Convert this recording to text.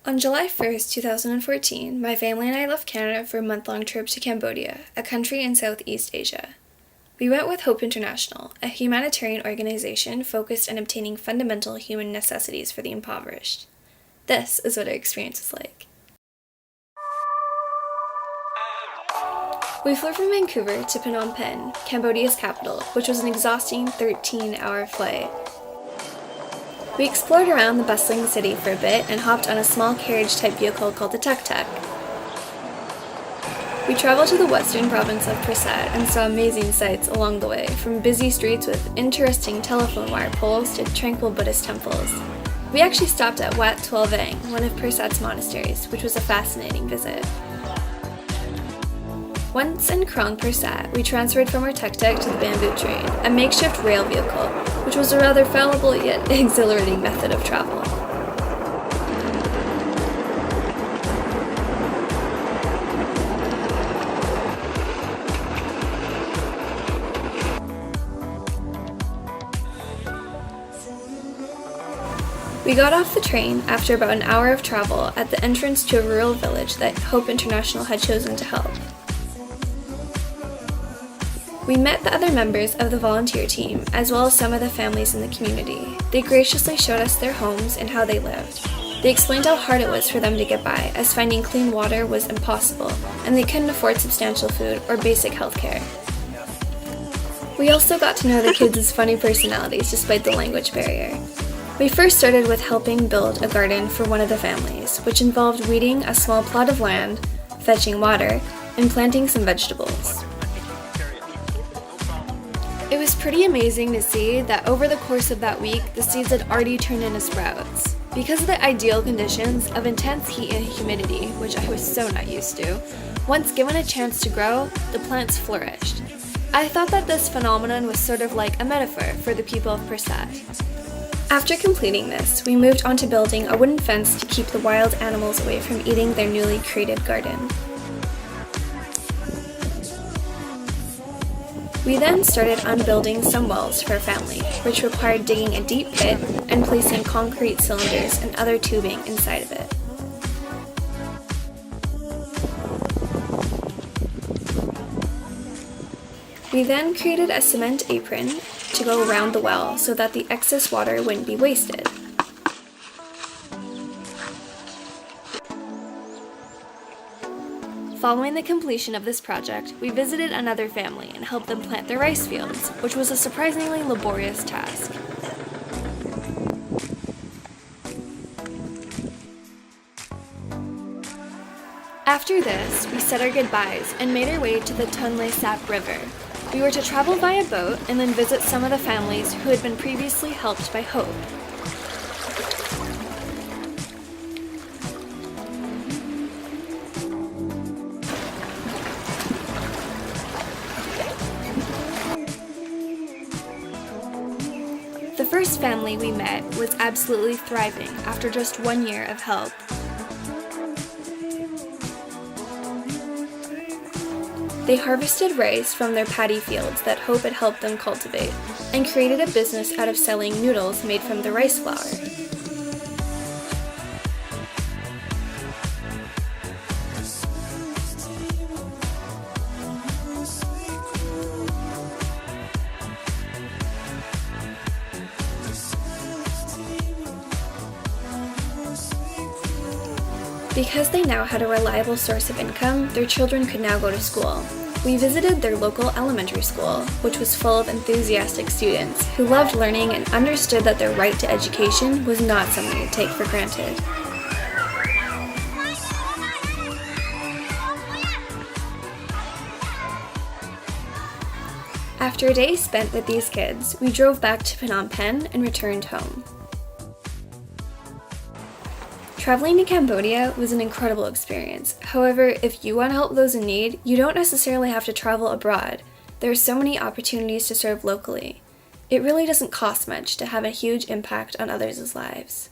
On July 1st, 2014, my family and I left Canada for a month-long trip to Cambodia, a country in Southeast Asia. We went with Hope International, a humanitarian organization focused on obtaining fundamental human necessities for the impoverished. This is what our experience was like. We flew from Vancouver to Phnom Penh, Cambodia's capital, which was an exhausting 13-hour flight. We explored around the bustling city for a bit and hopped on a small carriage-type vehicle called the tuk-tuk. We traveled to the western province of Prasad and saw amazing sights along the way, from busy streets with interesting telephone wire poles to tranquil Buddhist temples. We actually stopped at Wat Twel Vang, one of Prasad's monasteries, which was a fascinating visit. Once in Krong Prasad, we transferred from our tuk-tuk to the bamboo train, a makeshift rail vehicle, which was a rather fallible yet exhilarating method of travel. We got off the train after about an hour of travel at the entrance to a rural village that Hope International had chosen to help. We met the other members of the volunteer team, as well as some of the families in the community. They graciously showed us their homes and how they lived. They explained how hard it was for them to get by, as finding clean water was impossible, and they couldn't afford substantial food or basic health care. We also got to know the kids' funny personalities despite the language barrier. We first started with helping build a garden for one of the families, which involved weeding a small plot of land, fetching water, and planting some vegetables. It was pretty amazing to see that over the course of that week, the seeds had already turned into sprouts. Because of the ideal conditions of intense heat and humidity, which I was so not used to, once given a chance to grow, the plants flourished. I thought that this phenomenon was sort of like a metaphor for the people of Prasad. After completing this, we moved on to building a wooden fence to keep the wild animals away from eating their newly created garden. We then started unbuilding some wells for our family, which required digging a deep pit and placing concrete cylinders and other tubing inside of it. We then created a cement apron to go around the well so that the excess water wouldn't be wasted. Following the completion of this project, we visited another family and helped them plant their rice fields, which was a surprisingly laborious task. After this, we said our goodbyes and made our way to the Tonle Sap River. We were to travel by a boat and then visit some of the families who had been previously helped by Hope. The first family we met was absolutely thriving after just 1 year of help. They harvested rice from their paddy fields that Hope had helped them cultivate, and created a business out of selling noodles made from the rice flour. Because they now had a reliable source of income, their children could now go to school. We visited their local elementary school, which was full of enthusiastic students who loved learning and understood that their right to education was not something to take for granted. After a day spent with these kids, we drove back to Phnom Penh and returned home. Traveling to Cambodia was an incredible experience. However, if you want to help those in need, you don't necessarily have to travel abroad. There are so many opportunities to serve locally. It really doesn't cost much to have a huge impact on others' lives.